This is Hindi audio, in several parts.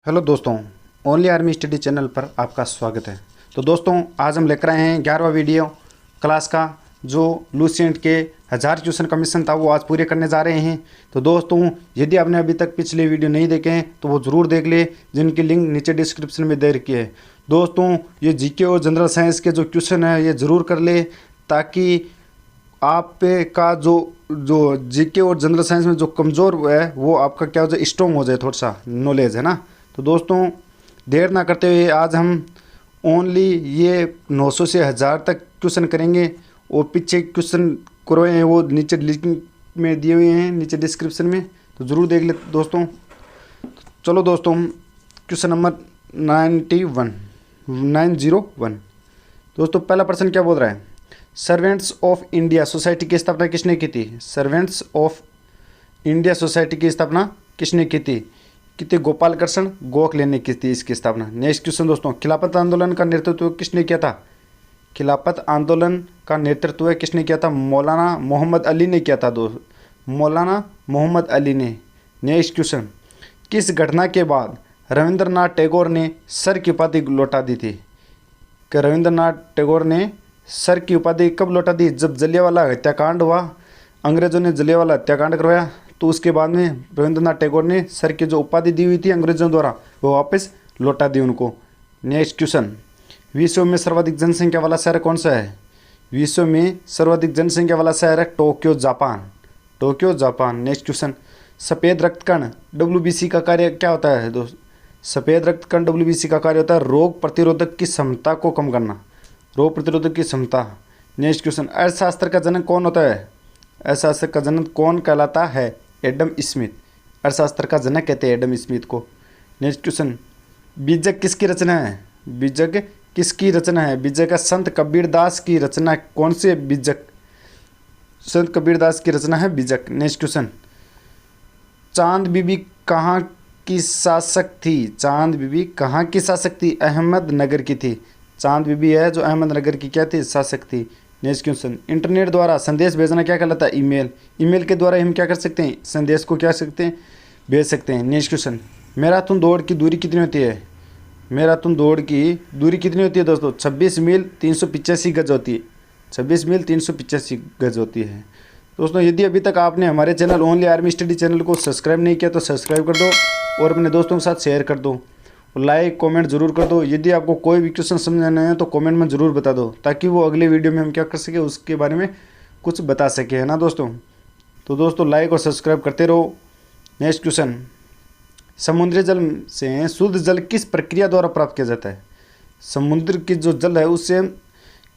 हेलो दोस्तों, ओनली आर्मी स्टडी चैनल पर आपका स्वागत है। तो दोस्तों, आज हम लेकर आए हैं 11वां वीडियो क्लास का, जो लूसेंट के 1000 क्वेश्चन का मिशन था वो आज पूरे करने जा रहे हैं। तो दोस्तों, यदि आपने अभी तक पिछले वीडियो नहीं देखे हैं तो वो ज़रूर देख ले, जिनकी लिंक नीचे डिस्क्रिप्शन में दे रखी है। दोस्तों, ये जीके और जनरल साइंस के जो क्वेश्चन है ये ज़रूर कर ले, ताकि आप पे का जो जीके और जनरल साइंस में जो कमज़ोर है वो आपका क्या हो जाए, स्ट्रॉन्ग हो जाए, थोड़ा सा नॉलेज है ना। तो दोस्तों, देर ना करते हुए आज हम ओनली ये 900 से 1000 तक क्वेश्चन करेंगे, और पीछे क्वेश्चन करवाए हैं वो नीचे लिंक में दिए हुए हैं, नीचे डिस्क्रिप्शन में, तो ज़रूर देख ले दोस्तों। चलो दोस्तों, क्वेश्चन नंबर 901 दोस्तों, पहला प्रश्न क्या बोल रहा है? सर्वेंट्स ऑफ इंडिया सोसाइटी की स्थापना किसने की थी? सर्वेंट्स ऑफ इंडिया सोसाइटी की स्थापना किसने की थी? गोपाल कृष्ण गोखले ने की थी इसकी स्थापना। नेक्स्ट क्वेश्चन दोस्तों, खिलाफत आंदोलन का नेतृत्व किसने किया था? खिलाफत आंदोलन का नेतृत्व किसने किया था? मौलाना मोहम्मद अली ने किया था दोस्तों, मौलाना मोहम्मद अली ने। नेक्स्ट क्वेश्चन, किस घटना के बाद रविंद्रनाथ टैगोर ने सर की उपाधि लौटा दी थी? कि रविंद्रनाथ टैगोर ने सर की उपाधि कब लौटा दी? जब जलियांवाला हत्याकांड हुआ, अंग्रेजों ने जलियांवाला हत्याकांड करवाया, तो उसके बाद में रविंद्रनाथ टैगोर ने सर की जो उपाधि दी हुई थी अंग्रेजों द्वारा वो वापस लौटा दी उनको। नेक्स्ट क्वेश्चन, विश्व में सर्वाधिक जनसंख्या वाला शहर कौन सा है? विश्व में सर्वाधिक जनसंख्या वाला शहर है Tokyo, Japan. Tokyo, Japan. Next question, सफ़ेद रक्तकण WBC का कार्य क्या होता है दोस्त? सफ़ेद रक्तकण WBC का कार्य होता है रोग प्रतिरोधक की क्षमता को कम करना, रोग प्रतिरोधक की क्षमता। नेक्स्ट क्वेश्चन, अर्थशास्त्र का जनक कौन होता है? अर्थशास्त्र का जनक कौन कहलाता है? Adam Smith. अर्थशास्त्र का जनक कहते हैं एडम स्मिथ को। नेक्स्ट क्वेश्चन, बीजक किसकी रचना है? बीजक किसकी रचना है? बीजक का संत कबीरदास की रचना। कौन से बीजक? संत कबीरदास की रचना है बीजक। नेक्स्ट क्वेश्चन, चांद बीबी कहाँ की शासक थी? चांद बीबी कहाँ की शासक थी? अहमदनगर की थी। चांद बीबी है जो अहमदनगर की क्या थी? शासक थी। नेक्स्ट क्वेश्चन, इंटरनेट द्वारा संदेश भेजना क्या कहलाता है? ईमेल। ईमेल के द्वारा हम क्या कर सकते हैं? संदेश को क्या सकते हैं? भेज सकते हैं। नेक्स्ट क्वेश्चन, मैराथन दौड़ की दूरी कितनी होती है? मैराथन दौड़ की दूरी कितनी होती है दोस्तों? 26 मील 385 गज होती है। 26 मील 385 गज होती है। दोस्तों, यदि अभी तक आपने हमारे channel only army study channel को सब्सक्राइब नहीं किया तो सब्सक्राइब कर दो, और अपने दोस्तों के साथ शेयर कर दो, लाइक कमेंट जरूर कर दो। यदि आपको कोई भी क्वेश्चन समझ नहीं है तो कमेंट में ज़रूर बता दो, ताकि वो अगले वीडियो में हम क्या कर सके उसके बारे में कुछ बता सके, है ना दोस्तों। तो दोस्तों, लाइक और सब्सक्राइब करते रहो। नेक्स्ट क्वेश्चन, समुद्री जल से शुद्ध जल किस प्रक्रिया द्वारा प्राप्त किया जाता है? समुद्र की जो जल है उससे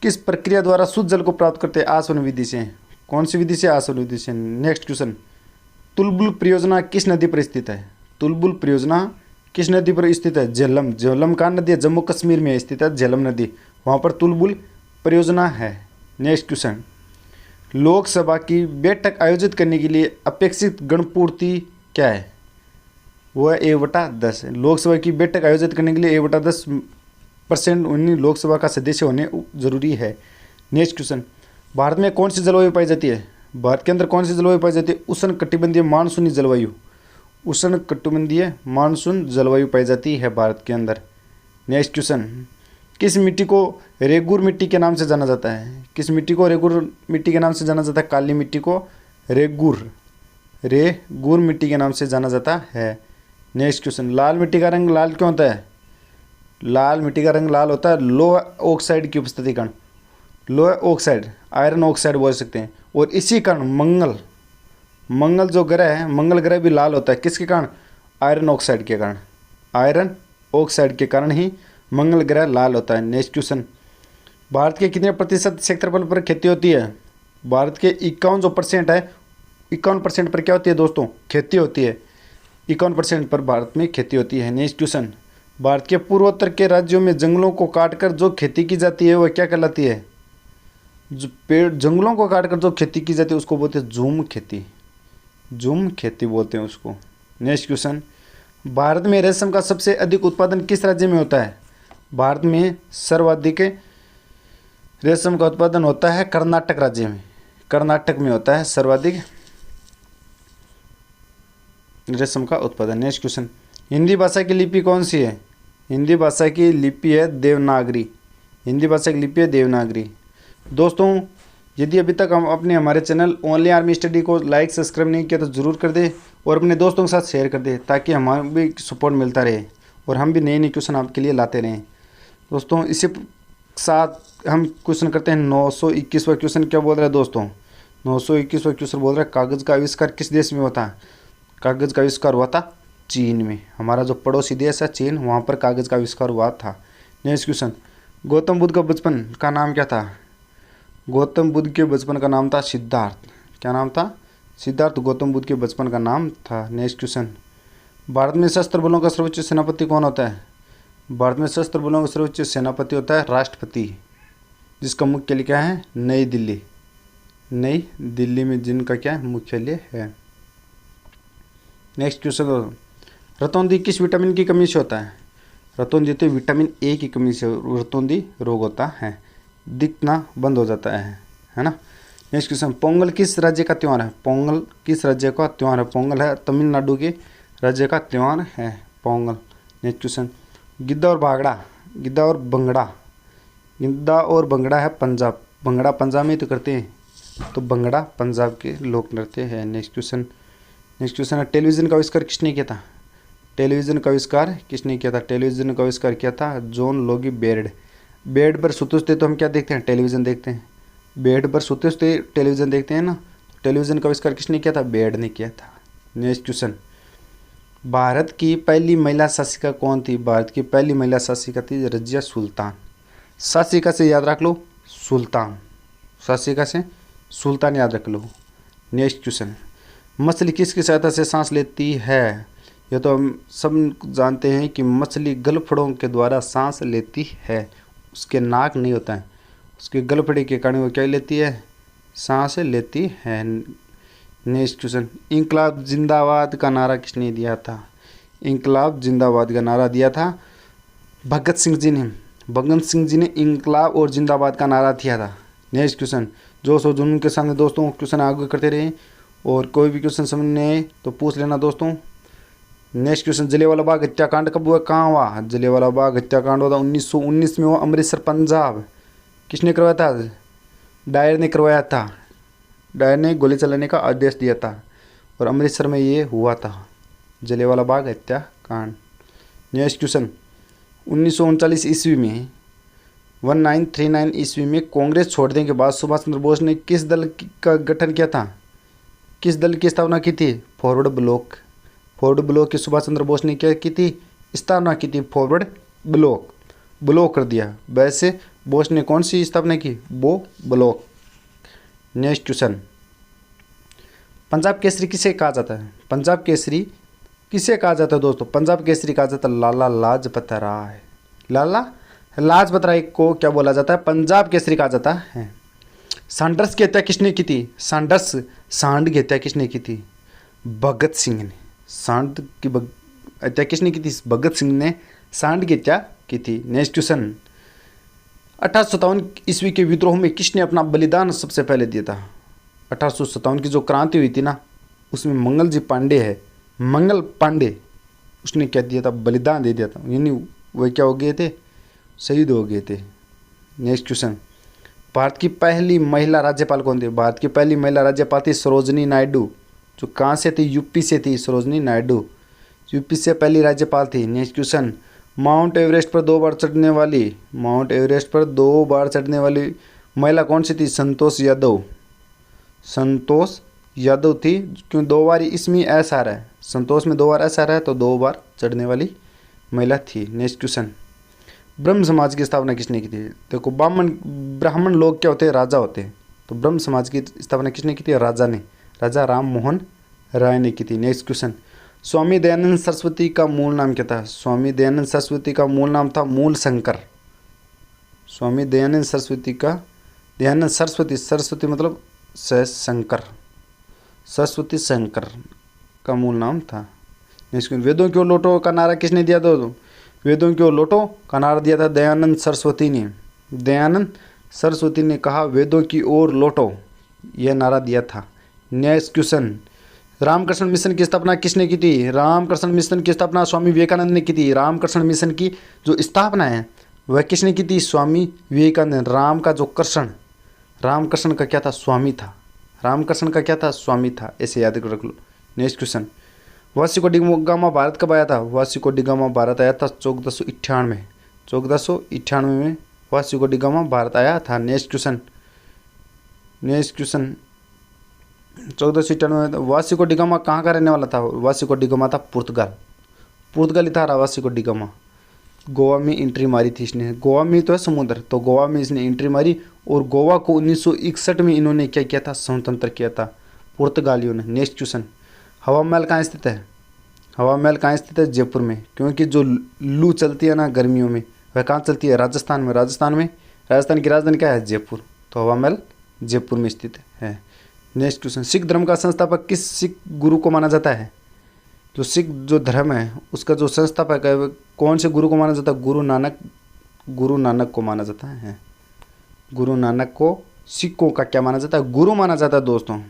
किस प्रक्रिया द्वारा शुद्ध जल को प्राप्त करते हैं? आसवन विधि से। कौन सी विधि से? आसवन विधि से। नेक्स्ट क्वेश्चन, तुलबुल परियोजना किस नदी पर स्थित है? तुलबुल परियोजना किस नदी पर स्थित है? झेलम। झेलम का नदी है, जम्मू कश्मीर में स्थित है झेलम नदी, वहाँ पर तुलबुल परियोजना है। नेक्स्ट क्वेश्चन, लोकसभा की बैठक आयोजित करने के लिए अपेक्षित गणपूर्ति क्या है? वो है 1/10। लोकसभा की बैठक आयोजित करने के लिए 1/10% उन्हीं लोकसभा का सदस्य होने जरूरी है। नेक्स्ट क्वेश्चन, भारत में कौन सी जलवायु पाई जाती है? भारत के अंदर कौन सी जलवायु पाई जाती है? उष्ण कटिबंधीय मानसूनी जलवायु। उष्ण कटिबंधीय मानसून जलवायु पाई जाती है भारत के अंदर। नेक्स्ट क्वेश्चन, किस मिट्टी को रेगुर मिट्टी के नाम से जाना जाता है? किस मिट्टी को रेगुर मिट्टी के नाम से जाना जाता है? काली मिट्टी को रेगुर मिट्टी के नाम से जाना जाता है। नेक्स्ट क्वेश्चन, लाल मिट्टी का रंग लाल क्यों होता है? लाल मिट्टी का रंग लाल होता है लोह ऑक्साइड की उपस्थिति कारण। लोह ऑक्साइड, आयरन ऑक्साइड बोल सकते हैं। और इसी कारण मंगल जो ग्रह है, मंगल ग्रह भी लाल होता है। किसके कारण? आयरन ऑक्साइड के कारण। आयरन ऑक्साइड के कारण ही मंगल ग्रह लाल होता है। नेक्स्ट क्वेश्चन, भारत के कितने प्रतिशत क्षेत्रफल पर खेती होती है? भारत के 51% है, 51% पर क्या होती है दोस्तों? खेती होती है। 51% पर भारत में खेती होती है। नेक्स्ट क्वेश्चन, भारत के पूर्वोत्तर के राज्यों में जंगलों को काटकर जो खेती की जाती है वह क्या कहलाती है? जो पेड़ जंगलों को काटकर जो खेती की जाती है उसको बोलते हैं झूम खेती। झूम खेती बोलते हैं उसको। नेक्स्ट क्वेश्चन, भारत में रेशम का सबसे अधिक उत्पादन किस राज्य में होता है? भारत में सर्वाधिक रेशम का उत्पादन होता है कर्नाटक राज्य में। कर्नाटक में होता है सर्वाधिक रेशम का उत्पादन। नेक्स्ट क्वेश्चन, हिंदी भाषा की लिपि कौन सी है? हिंदी भाषा की लिपि है देवनागरी। हिंदी भाषा की लिपि है देवनागरी। दोस्तों, यदि अभी तक हम अपने हमारे चैनल ओनली आर्मी स्टडी को लाइक सब्सक्राइब नहीं किया तो ज़रूर कर दे और अपने दोस्तों के साथ शेयर कर दे, ताकि हमें भी सपोर्ट मिलता रहे और हम भी नए नए क्वेश्चन आपके लिए लाते रहें। दोस्तों, इसी साथ हम क्वेश्चन करते हैं 921वां क्वेश्चन। क्या बोल रहा है दोस्तों? 921वां क्वेश्चन बोल रहा है कागज़ का आविष्कार किस देश में होता है? कागज़ का आविष्कार हुआ था चीन में। हमारा जो पड़ोसी देश है चीन, वहाँ पर कागज़ का आविष्कार हुआ था। नेक्स्ट क्वेश्चन, गौतम बुद्ध का बचपन का नाम क्या था? गौतम बुद्ध के बचपन का नाम था सिद्धार्थ। क्या नाम था? सिद्धार्थ गौतम बुद्ध के बचपन का नाम था। नेक्स्ट क्वेश्चन, भारत में सशस्त्र बलों का सर्वोच्च सेनापति कौन होता है? भारत में सशस्त्र बलों का सर्वोच्च सेनापति होता है राष्ट्रपति, जिसका मुख्यालय क्या है? नई दिल्ली। नई दिल्ली में जिनका क्या है? मुख्यालय है। नेक्स्ट क्वेश्चन, रतौंधी किस विटामिन की कमी से होता है? रतौंधी तो विटामिन ए की कमी से रतौंधी रोग होता है, दिखना बंद हो जाता है ना। नेक्स्ट क्वेश्चन, पोंगल किस राज्य का त्यौहार है? पोंगल किस राज्य का त्यौहार है? पोंगल है तमिलनाडु के राज्य का त्यौहार है पोंगल। नेक्स्ट क्वेश्चन, गिद्दा और भांगड़ा, गिद्दा और भंगड़ा, गिद्दा और भंगड़ा है पंजाब। भंगड़ा पंजाब में तो करते हैं, तो भंगड़ा पंजाब के लोक नृत्य है। नेक्स्ट क्वेश्चन है टेलीविज़न का आविष्कार किसने किया था? टेलीविज़न का आविष्कार किसने किया था? टेलीविज़न का आविष्कार किया था जॉन लोगी बेर्ड। बेड पर सोते सोते तो हम क्या देखते हैं? टेलीविज़न देखते हैं। बेड पर सोते सोते टेलीविज़न देखते हैं ना। टेलीविज़न का आविष्कार किसने किया था? बेड ने किया था। नेक्स्ट क्वेश्चन, भारत की पहली महिला शासिका कौन थी? भारत की पहली महिला शासिका थी रजिया सुल्तान। शासिका से याद रख लो सुल्तान, शासिका से सुल्तान याद रख लो। नेक्स्ट क्वेश्चन, मछली किसकी सहायता से सांस लेती है? यह तो हम सब जानते हैं कि मछली गलफड़ों के द्वारा सांस लेती है, उसके नाक नहीं होता है, उसके गलफड़े के कारण वो क्या लेती है? सांस लेती है। नेक्स्ट क्वेश्चन, इंकलाब जिंदाबाद का नारा किसने दिया था? इंकलाब जिंदाबाद का नारा दिया था भगत सिंह जी ने। भगत सिंह जी ने इंकलाब और जिंदाबाद का नारा दिया था। नेक्स्ट क्वेश्चन, जोश और जुनून के सामने दोस्तों क्वेश्चन आगे करते रहे और कोई भी क्वेश्चन समझ नहीं आए तो पूछ लेना दोस्तों। नेक्स्ट क्वेश्चन, जलियांवाला बाग हत्याकांड कब हुआ, कहाँ हुआ? जलियांवाला बाग हत्याकांड हुआ था 1919 में हुआ, अमृतसर पंजाब। किसने करवाया था? डायर ने करवाया था। डायर ने गोली चलाने का आदेश दिया था और अमृतसर में ये हुआ था जलियांवाला बाग हत्याकांड। नेक्स्ट क्वेश्चन, 1939 ईस्वी में 1939 ईस्वी में कांग्रेस छोड़ने के बाद सुभाष चंद्र बोस ने किस दल का गठन किया था? किस दल की स्थापना की थी? Forward block. फॉरवर्ड ब्लॉक की सुभाष चंद्र बोस ने क्या की थी? स्थापना की थी। फॉरवर्ड ब्लॉक कर दिया। वैसे बोस ने कौन सी स्थापना की? वो block. Next question, Punjab Kesari किसे कहा जाता है? पंजाब केसरी किसे कहा जाता है दोस्तों? पंजाब केसरी कहा जाता है लाला लाजपत राय। लाला लाजपत राय को क्या बोला जाता है? पंजाब केसरी कहा जाता है। सांडर्स की हत्या किसने की थी? सांड की हत्या किसने की थी? भगत सिंह ने। सांड की हत्या किसने की थी? भगत सिंह ने सांड की हत्या की थी। नेक्स्ट क्वेश्चन, 1857 ईस्वी के विद्रोह में किसने अपना बलिदान सबसे पहले दिया था? 1857 की जो क्रांति हुई थी ना, उसमें मंगल पांडे उसने क्या दिया था? बलिदान दे दिया था, यानी वह क्या हो गए थे? शहीद हो गए थे। नेक्स्ट क्वेश्चन, भारत की पहली महिला राज्यपाल कौन थी? भारत की पहली महिला राज्यपाल थी सरोजनी नायडू। जो कहाँ से थी? यूपी से थी सरोजनी नायडू, यूपी से पहली राज्यपाल थी। नेक्स्ट क्वेश्चन, माउंट एवरेस्ट पर 2 बार चढ़ने वाली महिला कौन सी थी? संतोष यादव थी। क्यों 2 बार इसमें एस आ रहा है? संतोष में 2 बार एस आ रहा है, तो 2 बार चढ़ने वाली महिला थी। नेक्स्ट क्वेश्चन, ब्रह्म समाज की स्थापना किसने की थी? देखो, ब्राह्मण लोग क्या होते हैं? राजा होते हैं। तो ब्रह्म समाज की स्थापना किसने की थी? राजा ने, राजा राम मोहन राय ने की थी। नेक्स्ट क्वेश्चन, स्वामी दयानंद सरस्वती का मूल नाम क्या था? स्वामी दयानंद सरस्वती का मूल नाम था मूल शंकर। स्वामी दयानंद सरस्वती मतलब शंकर, सरस्वती शंकर का मूल नाम था। नेक्स्ट, वेदों की ओर लौटो का नारा किसने दिया था? वेदों की ओर लौटो का नारा दिया था दयानंद सरस्वती ने। दयानंद सरस्वती ने कहा वेदों की ओर लौटो, यह नारा दिया था। नेक्स्ट क्वेश्चन, रामकृष्ण मिशन की स्थापना किसने की थी? रामकृष्ण मिशन की स्थापना स्वामी विवेकानंद ने की थी। रामकृष्ण मिशन की जो स्थापना है वह किसने की थी? स्वामी विवेकानंद। राम का जो कृष्ण, रामकृष्ण का क्या था? स्वामी था। रामकृष्ण का क्या था? स्वामी था। ऐसे याद रख लो। नेक्स्ट क्वेश्चन, वासिको डिगामा भारत कब आया था? वासिको डिगामा भारत आया था 1498। 1498 में वासिको डिगामा भारत आया था। नेक्स्ट क्वेश्चन 1498 में वासिको डिगामा कहाँ का रहने वाला था? वासिको डिगामा था पुर्तगाल। पुर्तगाली था वासिको डिगामा। गोवा में एंट्री मारी थी इसने। गोवा में तो है समुद्र, तो गोवा में इसने एंट्री मारी और गोवा को 1961 में इन्होंने क्या किया था? स्वतंत्र किया था पुर्तगालियों ने। नेक्स्ट क्वेश्चन, हवा महल कहाँ स्थित है? हवा महल कहाँ स्थित है? जयपुर में। क्योंकि जो लू चलती है ना गर्मियों में, वह कहाँ चलती है? राजस्थान में। राजस्थान की राजधानी क्या है? जयपुर। तो हवा महल जयपुर में स्थित है। नेक्स्ट क्वेश्चन, सिख धर्म का संस्थापक किस सिख गुरु को माना जाता है? जो सिख जो धर्म है उसका जो संस्थापक है कौन से गुरु को माना जाता है? गुरु नानक को माना जाता है। गुरु नानक को सिखों का क्या माना जाता है? गुरु माना जाता है दोस्तों।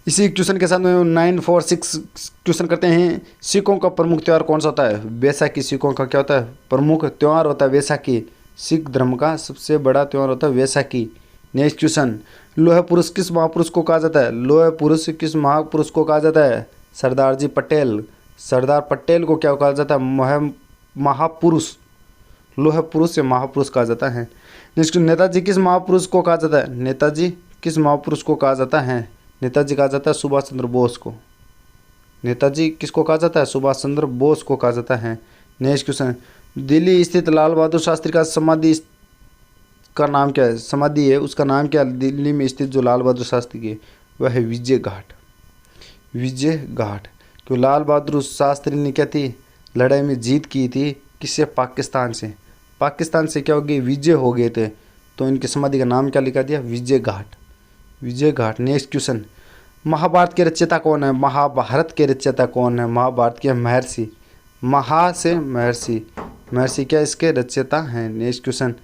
इसी क्वेश्चन के साथ में 946 क्वेश्चन करते हैं। सिखों का प्रमुख त्यौहार कौन सा होता है? वैसाखी। सिखों का क्या होता है? प्रमुख त्यौहार होता है वैसाखी। सिख धर्म का सबसे बड़ा त्यौहार होता है वैसाखी। नेक्स्ट क्वेश्चन, लोह पुरुष किस महापुरुष को कहा जाता है? लोह पुरुष किस महापुरुष को कहा जाता है? सरदार जी पटेल। सरदार पटेल को क्या कहा जाता है? महापुरुष। लोह पुरुष या महापुरुष कहा जाता है। नेक्स्ट, नेताजी किस महापुरुष को कहा जाता है? नेताजी किस महापुरुष को कहा जाता है? नेताजी कहा जाता है सुभाष चंद्र बोस को। नेताजी किसको कहा जाता है? सुभाष चंद्र बोस को कहा जाता है। नेक्स्ट क्वेश्चन, दिल्ली स्थित लाल बहादुर शास्त्री का समाधि का नाम क्या है? समाधि है उसका नाम क्या है? दिल्ली में स्थित जो लाल बहादुर शास्त्री की वह है विजय घाट। विजय घाट। क्यों? लाल बहादुर शास्त्री ने क्या थी? लड़ाई में जीत की थी। किससे? पाकिस्तान से। पाकिस्तान से क्या हो गई? विजय हो गए थे, तो इनकी समाधि का नाम क्या लिखा दिया? विजय घाट। विजय घाट। नेक्स्ट क्वेश्चन, महाभारत के रचयिता कौन है? महाभारत के रचयिता कौन है? महाभारत के महर्षि। महा से महर्षि। महर्षि क्या इसके रचयिता हैं? नेक्स्ट क्वेश्चन,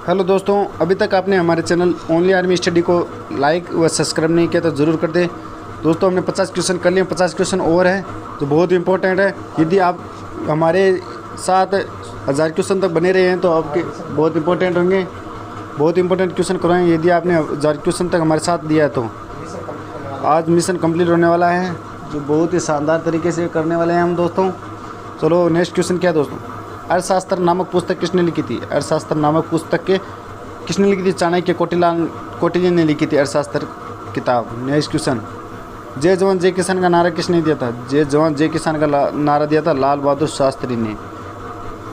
हेलो दोस्तों, अभी तक आपने हमारे चैनल ओनली आर्मी स्टडी को लाइक व सब्सक्राइब नहीं किया तो ज़रूर कर दें। दोस्तों हमने 50 क्वेश्चन कर लिए, 50 क्वेश्चन और है जो बहुत इंपॉर्टेंट है। यदि आप हमारे साथ 1000 क्वेश्चन तक बने रहे हैं तो आपके बहुत इंपॉर्टेंट होंगे। बहुत इंपॉर्टेंट क्वेश्चन करवाएंगे यदि आपने 1000 क्वेश्चन तक हमारे साथ दिया है तो। आज मिशन कंप्लीट होने वाला है जो बहुत ही शानदार तरीके से करने वाले हैं हम दोस्तों। चलो नेक्स्ट क्वेश्चन क्या है दोस्तों? अर्थशास्त्र नामक पुस्तक किसने लिखी थी? अर्थशास्त्र नामक पुस्तक के किसने लिखी थी? चाणक्य कौटिल्य ने लिखी थी अर्थशास्त्र किताब। नेक्स्ट क्वेश्चन, जय जवान जय किसान का नारा किसने दिया था? जय जवान जय किसान का नारा दिया था लाल बहादुर शास्त्री ने।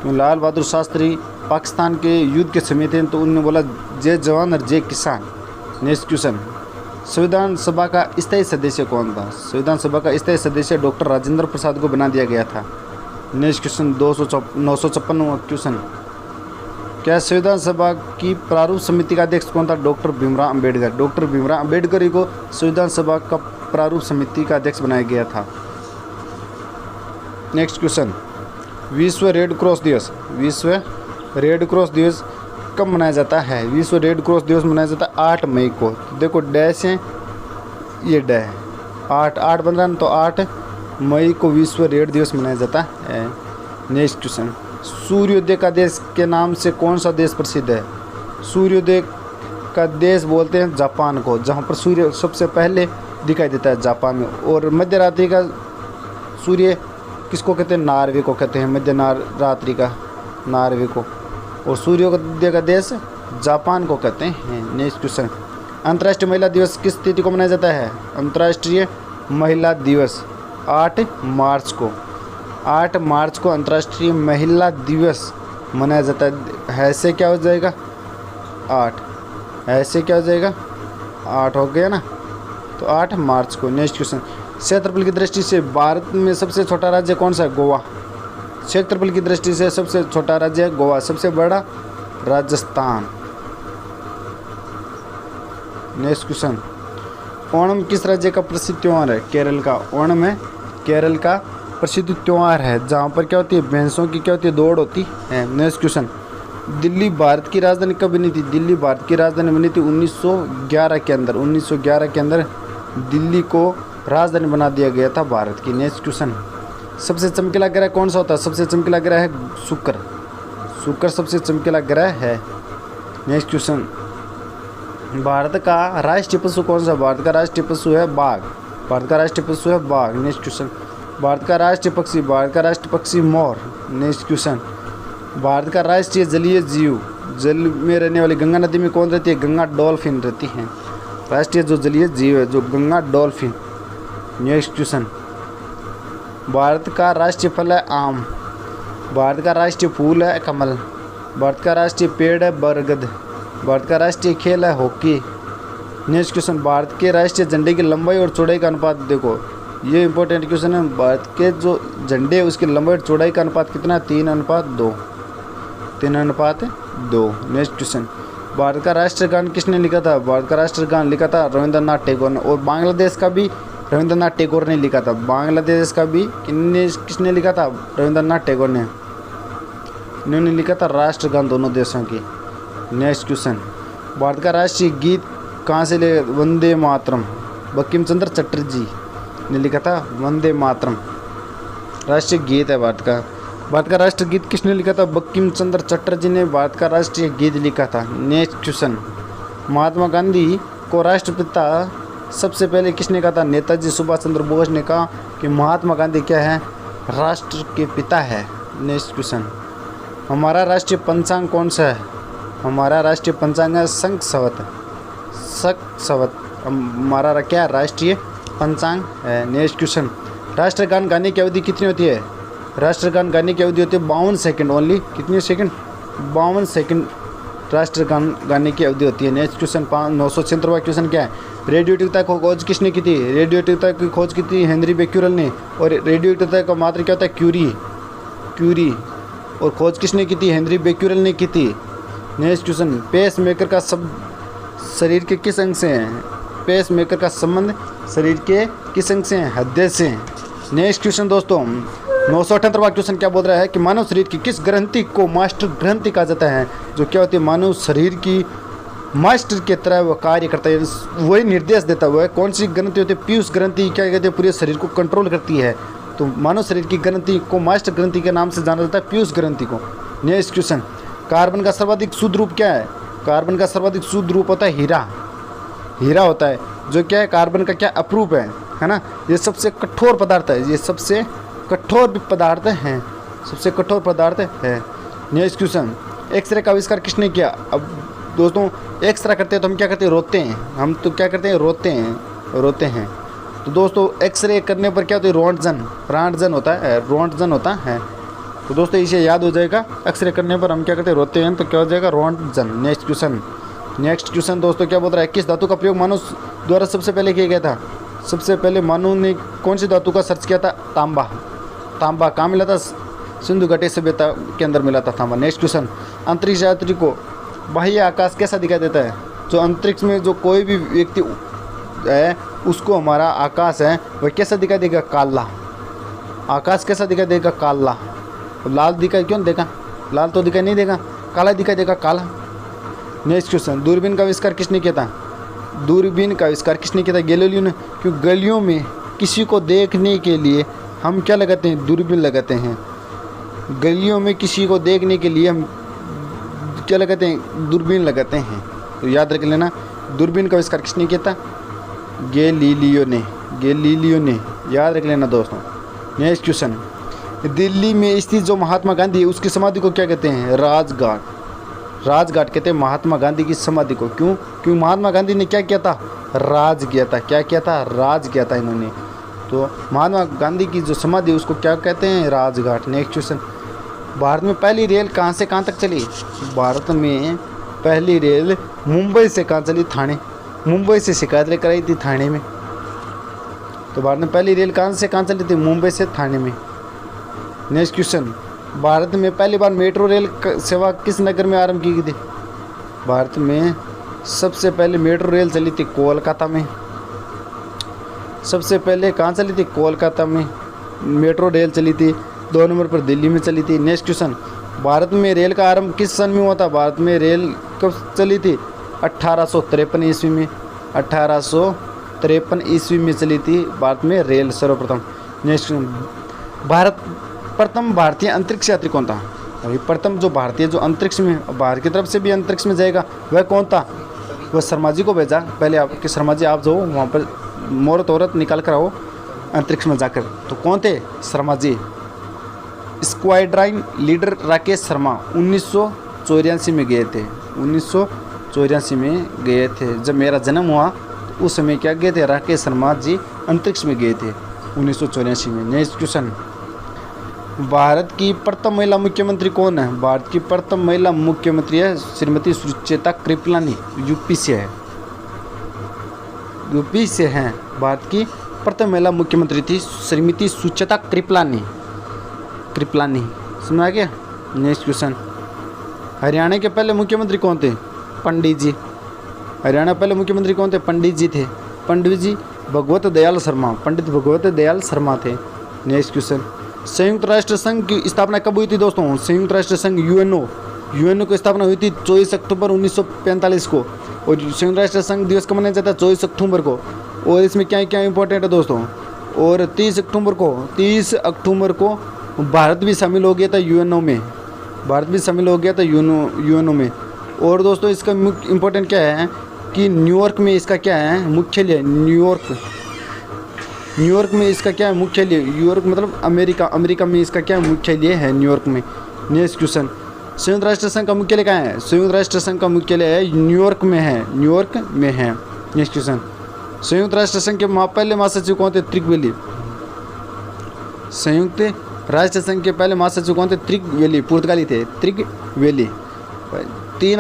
तो लाल बहादुर शास्त्री पाकिस्तान के युद्ध के समय थे तो उन्होंने बोला जय जवान और जय किसान। नेक्स्ट क्वेश्चन, संविधान सभा का स्थायी सदस्य कौन था? संविधान सभा का स्थायी सदस्य डॉक्टर राजेंद्र प्रसाद को बना दिया गया था। नेक्स्ट क्वेश्चन 956वां क्वेश्चन, क्या संविधान सभा की प्रारूप समिति का अध्यक्ष कौन था? डॉक्टर भीमराव अंबेडकर। डॉक्टर भीमराव अंबेडकर ही को संविधान सभा का प्रारूप समिति का अध्यक्ष बनाया गया था। नेक्स्ट क्वेश्चन, विश्व रेड क्रॉस दिवस। विश्व रेड क्रॉस दिवस कब मनाया जाता है? विश्व रेड क्रॉस दिवस मनाया जाता है 8 मई को। देखो डैश है, ये डै 8 बन रहा है तो 8 मई को विश्व रेड दिवस मनाया जाता है। नेक्स्ट क्वेश्चन, सूर्योदय का देश के नाम से कौन सा देश प्रसिद्ध है? सूर्योदय का देश बोलते हैं जापान को, जहाँ पर सूर्य सबसे पहले दिखाई देता है जापान में। और मध्य रात्रि का सूर्य किसको कहते हैं? नॉर्वे को कहते हैं। मध्य रात्रि का नॉर्वे को। और सूर्योदय का देश जापान को कहते हैं। नेक्स्ट क्वेश्चन, अंतर्राष्ट्रीय महिला दिवस किस तिथि को मनाया जाता है? अंतर्राष्ट्रीय महिला दिवस 8 मार्च को। 8 मार्च को अंतर्राष्ट्रीय महिला दिवस मनाया जाता है। ऐसे क्या हो जाएगा? 8 ऐसे क्या हो जाएगा? 8 हो गया ना, तो 8 मार्च को। नेक्स्ट क्वेश्चन, क्षेत्रफल की दृष्टि से भारत में सबसे छोटा राज्य कौन सा है? गोवा। क्षेत्रफल की दृष्टि से सबसे छोटा राज्य है गोवा, सबसे बड़ा राजस्थान। नेक्स्ट क्वेश्चन, ओणम किस राज्य का प्रसिद्ध त्यौहार है? केरल का। ओणम है केरल का प्रसिद्ध त्यौहार है, जहाँ पर क्या होती है? भैंसों की क्या होती है? दौड़ होती है। नेक्स्ट क्वेश्चन, दिल्ली भारत की राजधानी कब बनी थी? दिल्ली भारत की राजधानी बनी थी 1911 के अंदर। 1911 के अंदर दिल्ली को राजधानी बना दिया गया था भारत की। नेक्स्ट क्वेश्चन, सबसे चमकीला ग्रह कौन सा होता है? सबसे चमकीला ग्रह है शुक्र। शुक्र सबसे चमकीला ग्रह है। नेक्स्ट क्वेश्चन, भारत का राष्ट्रीय पशु कौन सा? भारत का राष्ट्रीय पशु है बाघ। भारत का राष्ट्रीय पशु है बाघ। नेक्स्ट क्वेश्चन, भारत का राष्ट्रीय पक्षी? भारत का राष्ट्रीय पक्षी मोर। नेक्स्ट क्वेश्चन, भारत का राष्ट्रीय जलीय जीव? जल में रहने वाली गंगा नदी में कौन रहती है? गंगा डॉल्फिन रहती है। राष्ट्रीय जो जलीय जीव है जो Ganga dolphin. Next question, Bharat का राष्ट्रीय फल है आम। भारत का राष्ट्रीय फूल है कमल। भारत का राष्ट्रीय पेड़ है बरगद। भारत का राष्ट्रीय खेल है हॉकी। नेक्स्ट क्वेश्चन, भारत के राष्ट्रीय झंडे की लंबाई और चौड़ाई का अनुपात देखो, ये इंपॉर्टेंट क्वेश्चन है। भारत के जो झंडे उसकी लंबाई और चौड़ाई का अनुपात कितना है? 3:2। 3:2। नेक्स्ट क्वेश्चन, भारत का राष्ट्रगान किसने लिखा था? भारत का राष्ट्रगान लिखा था रविंद्रनाथ टैगोर ने। और बांग्लादेश का भी रविंद्रनाथ टैगोर ने लिखा था। बांग्लादेश का भी किसने लिखा था? रविंद्रनाथ टैगोर ने। इन्होंने लिखा था राष्ट्रगान दोनों देशों की। नेक्स्ट क्वेश्चन, भारत का राष्ट्रीय गीत कहाँ से ले? वंदे मातरम। बंकिम चंद्र चटर्जी ने लिखा था वंदे मातरम। राष्ट्रीय गीत है भारत का। भारत का राष्ट्रीय गीत किसने लिखा था? बंकिम चंद्र चटर्जी ने भारत का राष्ट्रीय गीत लिखा था। नेक्स्ट क्वेश्चन, महात्मा गांधी को राष्ट्रपिता सबसे पहले किसने कहा था? नेताजी सुभाष चंद्र बोस ने कहा कि महात्मा गांधी क्या है? राष्ट्र के पिता है। नेक्स्ट क्वेश्चन, हमारा राष्ट्रीय पंचांग कौन सा है? हमारा राष्ट्रीय पंचांग है शक संवत। हमारा क्या राष्ट्रीय पंचांग है। नेक्स्ट क्वेश्चन, राष्ट्रगान गाने की अवधि कितनी होती है? राष्ट्रगान गाने की अवधि होती है 52 सेकंड ओनली। कितने सेकंड? 52 सेकंड राष्ट्रगान गाने की अवधि होती है। नेक्स्ट क्वेश्चन, 976वां क्वेश्चन क्या है? रेडियोएक्टिविटी की खोज किसने की थी? रेडियोएक्टिविटी की खोज की थी हेनरी बेक्यूरेल ने। और रेडियोएक्टिविटी का मात्रा क्या होता है? क्यूरी। और खोज किसने की थी? हेनरी बेक्यूरेल ने की थी। नेक्स्ट क्वेश्चन, पेस मेकर का सब शरीर के किस अंग से है? पेस मेकर का संबंध शरीर के किस अंग से है? हृदय से। नेक्स्ट क्वेश्चन दोस्तों, 978वां क्वेश्चन क्या बोल रहा है कि मानव शरीर की किस ग्रंथि को मास्टर ग्रंथि कहा जाता है? जो क्या होती है? मानव शरीर की मास्टर की तरह वह कार्य करता है, वही निर्देश देता हुआ है। कौन सी ग्रंथि होती है? पीयूष ग्रंथि। क्या कहते हैं? पूरे शरीर को कंट्रोल करती है। तो मानव शरीर की ग्रंथि को मास्टर ग्रंथि के नाम से जाना जाता है, पीयूष ग्रंथि को। नेक्स्ट क्वेश्चन, कार्बन का सर्वाधिक शुद्ध रूप क्या है? कार्बन का सर्वाधिक शुद्ध रूप होता है हीरा होता है। जो क्या है? कार्बन का क्या अपरूप है ना? ये सबसे कठोर पदार्थ है। ये सबसे कठोर पदार्थ है। सबसे कठोर पदार्थ है। नेक्स्ट क्वेश्चन, एक्सरे का आविष्कार किसने किया? अब दोस्तों एक्सरे करते हैं तो हम क्या करते हैं? रोते हैं। हम तो क्या करते हैं? रोते हैं। तो दोस्तों एक्सरे करने पर क्या होता है? रोंटजन होता है। तो दोस्तों इसे याद हो जाएगा। एक्सरे करने पर हम क्या करते हैं? रोते हैं। तो क्या हो जाएगा? रोंटजन। नेक्स्ट क्वेश्चन दोस्तों क्या बोल रहा है? किस धातु का प्रयोग मानव द्वारा सबसे पहले किया गया था? सबसे पहले मानव ने कौन सी धातु का सर्च किया था? तांबा। कहाँ मिला था? सिंधु घाटी सभ्यता के अंदर मिला था तांबा। नेक्स्ट क्वेश्चन, अंतरिक्ष यात्री को बाह्य आकाश कैसा दिखाई देता है? जो अंतरिक्ष में जो कोई भी व्यक्ति है उसको हमारा आकाश है वह कैसा दिखाई देगा? काला। आकाश कैसा दिखाई देगा? काला। लाल दिखाई क्यों देगा? लाल तो दिखाई नहीं देगा, काला दिखाई देगा, काला। नेक्स्ट क्वेश्चन, दूरबीन का आविष्कार किसने किया था? दूरबीन का आविष्कार किसने किया था? गैलीलियो ने। क्योंकि गलियों में किसी को देखने के लिए हम क्या लगाते हैं? दूरबीन लगाते हैं। गलियों में किसी को देखने के लिए हम क्या लगाते हैं? दूरबीन लगाते हैं। तो याद रख लेना, दूरबीन का आविष्कार किसने किया था? गैलीलियो ने। याद रख लेना दोस्तों। नेक्स्ट क्वेश्चन, दिल्ली में स्थित जो महात्मा गांधी है उसकी समाधि को क्या कहते हैं? राजघाट कहते हैं महात्मा गांधी की समाधि को। क्यों? क्योंकि महात्मा गांधी ने क्या किया था? राज किया था। क्या किया था? राज किया था इन्होंने। तो महात्मा गांधी की जो समाधि उसको क्या कहते हैं? राजघाट। नेक्स्ट क्वेश्चन, भारत में पहली रेल कहाँ से कहाँ तक चली? भारत में पहली रेल मुंबई से कहाँ चली? थाने। मुंबई से शिकायत लेकर आई थी थाने में। तो भारत में पहली रेल कहाँ से कहाँ चली थी? मुंबई से थाने में। नेक्स्ट क्वेश्चन, भारत में पहली बार मेट्रो रेल सेवा किस नगर में आरंभ की गई थी? भारत में सबसे पहले मेट्रो रेल चली थी कोलकाता में। सबसे पहले कहाँ चली थी? कोलकाता में मेट्रो रेल चली थी। 2 नंबर पर दिल्ली में चली थी। नेक्स्ट क्वेश्चन, भारत में रेल का आरंभ किस सन में हुआ था? भारत में रेल कब चली थी? 1853 ईस्वी में। 1953 ईस्वी में चली थी भारत में रेल सर्वप्रथम। नेक्स्ट, भारत प्रथम भारतीय अंतरिक्ष यात्री कौन था? अभी प्रथम जो भारतीय जो अंतरिक्ष में भारत की तरफ से भी अंतरिक्ष में जाएगा वह कौन था? वह शर्मा जी को भेजा। पहले आपके शर्मा जी आप जो वहाँ पर मुहूर्त औरत निकाल कर आओ अंतरिक्ष में जाकर। तो कौन थे? शर्मा जी। स्क्वाड्रन लीडर राकेश शर्मा 1984 में गए थे। 1984 में गए थे। जब मेरा जन्म हुआ तो उस समय क्या गए थे? राकेश शर्मा जी अंतरिक्ष में गए थे 1984 में। नेक्स्ट क्वेश्चन, भारत की प्रथम महिला मुख्यमंत्री कौन है? भारत की प्रथम महिला मुख्यमंत्री है श्रीमती सुचेता कृपलानी, यूपी से है। यूपी से हैं। भारत की प्रथम महिला मुख्यमंत्री थी श्रीमती सुचेता कृपलानी। समझ आ गया? नेक्स्ट क्वेश्चन, हरियाणा के पहले मुख्यमंत्री कौन थे? पंडित जी। हरियाणा पहले मुख्यमंत्री कौन थे? पंडित जी थे। पंडित जी भगवत दयाल शर्मा, पंडित भगवत दयाल शर्मा थे। नेक्स्ट क्वेश्चन, संयुक्त राष्ट्र संघ की स्थापना कब हुई थी दोस्तों? संयुक्त राष्ट्र संघ यूएनओ की स्थापना हुई थी 24 अक्टूबर 1945 को। और संयुक्त राष्ट्र संघ दिवस कब मनाया जाता है? 24 अक्टूबर को। और इसमें क्या क्या इंपॉर्टेंट है दोस्तों? और 30 अक्टूबर को भारत भी शामिल हो गया था यूएनओ में। भारत भी शामिल हो गया था यूएनओ में। और दोस्तों इसका मुख्य इंपॉर्टेंट क्या है कि न्यूयॉर्क में इसका क्या है? मुख्यालय। न्यूयॉर्क में इसका क्या है? मुख्यालय। न्यूयॉर्क मतलब अमेरिका में इसका क्या मुख्यालय है? न्यूयॉर्क में। नेक्स्ट क्वेश्चन, संयुक्त राष्ट्र संघ का मुख्यालय कहाँ है? संयुक्त राष्ट्र संघ का मुख्यालय है न्यूयॉर्क में है। नेक्स्ट क्वेश्चन, संयुक्त राष्ट्र संघ के पहले महासचिव कौन थे? त्रिगवेली। संयुक्त राष्ट्र संघ के पहले महासचिव कौन थे? त्रिगवेली, पुर्तगाली थे। त्रिगवेली। तीन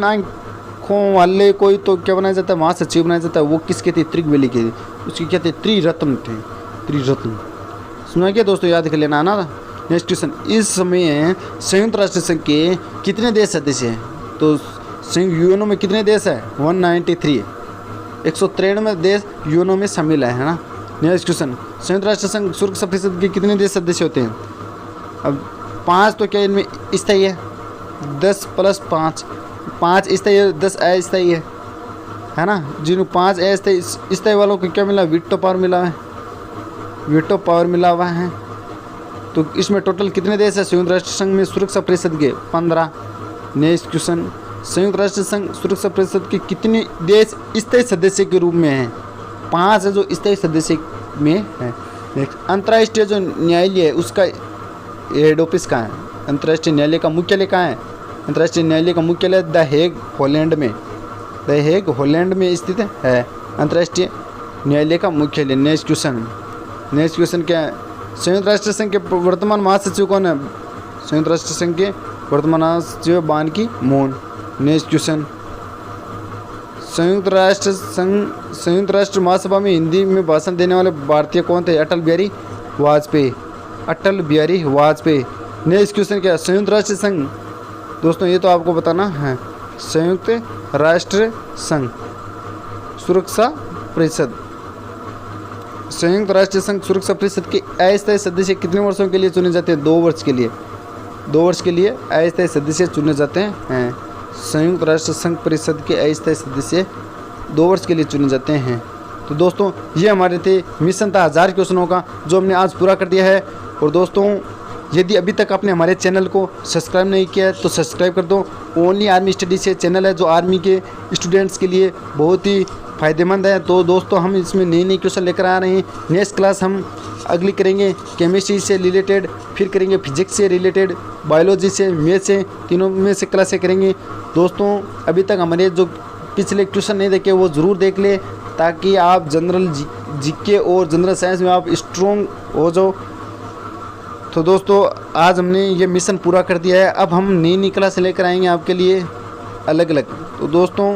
आंखों वाले कोई तो क्या बनाया जाता है? महासचिव बनाया जाता है। वो किसके थे? त्रिगवेली के। उसकी क्या थे? त्रिरत्न थे। त्रिरत्न सुना क्या दोस्तों? याद कर लेना ना। नेक्स्ट क्वेश्चन, इस समय संयुक्त राष्ट्र संघ के कितने देश सदस्य हैं? तो संयुक्त यूएनओ में कितने देश है? 193। 193 देश यूएनओ में शामिल है ना। नेक्स्ट क्वेश्चन, संयुक्त राष्ट्र संघ सुरक्षा परिषद के कितने देश सदस्य होते हैं? अब 5 तो क्या इनमें स्थायी है? 10 + 5 स्थायी है, 10 अस्थायी है ना। जिन 5 अस्थायी वालों को क्या मिला? वीटो पावर मिला हुआ है। तो इसमें टोटल कितने देश है संयुक्त राष्ट्र संघ में सुरक्षा परिषद के? 15। नेक्स्ट क्वेश्चन, संयुक्त राष्ट्र संघ सुरक्षा परिषद के कितने देश स्थायी सदस्य के रूप में हैं? 5 है जो स्थायी सदस्य में है। नेक्स्ट, अंतर्राष्ट्रीय जो न्यायालय है उसका हेड ऑफिस कहाँ है? अंतर्राष्ट्रीय न्यायालय का मुख्यालय कहाँ है? अंतर्राष्ट्रीय न्यायालय का मुख्यालय द हेग, हॉलैंड में स्थित है अंतर्राष्ट्रीय न्यायालय का मुख्यालय। नेक्स्ट क्वेश्चन क्या है? संयुक्त राष्ट्र संघ के वर्तमान महासचिव कौन है? संयुक्त राष्ट्र संघ के वर्तमान महासचिव बान की मून। नेक्स्ट क्वेश्चन, संयुक्त राष्ट्र महासभा में हिंदी में भाषण देने वाले भारतीय कौन थे? अटल बिहारी वाजपेयी। नेक्स्ट क्वेश्चन क्या है? संयुक्त राष्ट्र संघ दोस्तों ये तो आपको बताना है। संयुक्त राष्ट्र संघ सुरक्षा परिषद, संयुक्त राष्ट्र संघ सुरक्षा परिषद के अस्थायी सदस्य कितने वर्षों के लिए चुने जाते हैं? 2 वर्ष के लिए अस्थायी सदस्य चुने जाते हैं। संयुक्त राष्ट्र संघ परिषद के अस्थायी सदस्य 2 वर्ष के लिए चुने जाते हैं। तो दोस्तों ये हमारे थे मिशन था 1000 क्वेश्चनों का, जो हमने आज पूरा कर दिया है। और दोस्तों यदि अभी तक आपने हमारे चैनल को सब्सक्राइब नहीं किया है तो सब्सक्राइब कर दो। ओनली आर्मी स्टडी से चैनल है जो आर्मी के स्टूडेंट्स के लिए बहुत ही फ़ायदेमंद है। तो दोस्तों हम इसमें नई क्वेश्चन लेकर आ रहे हैं। नेक्स्ट क्लास हम अगली करेंगे केमिस्ट्री से रिलेटेड, फिर करेंगे फिजिक्स से रिलेटेड, बायोलॉजी से, मैथ से, तीनों में से क्लासें करेंगे। दोस्तों अभी तक हमारे जो पिछले क्वेश्चन नहीं देखे वो ज़रूर देख ले, ताकि आप जनरल जीके और जनरल साइंस में आप स्ट्रॉन्ग हो जाओ। तो दोस्तों आज हमने ये मिशन पूरा कर दिया है। अब हम नई क्लास लेकर आएंगे आपके लिए अलग अलग। तो दोस्तों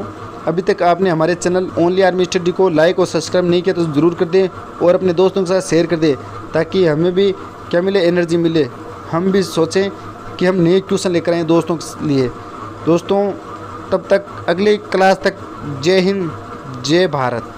अभी तक आपने हमारे चैनल ओनली आर्मी स्टडी को लाइक और सब्सक्राइब नहीं किया तो ज़रूर कर दें, और अपने दोस्तों के साथ शेयर कर दें, ताकि हमें भी क्या मिले? एनर्जी मिले। हम भी सोचें कि हम नए क्वेश्चन लेकर आएँ दोस्तों के लिए। दोस्तों तब तक अगली क्लास तक जय हिंद, जय भारत।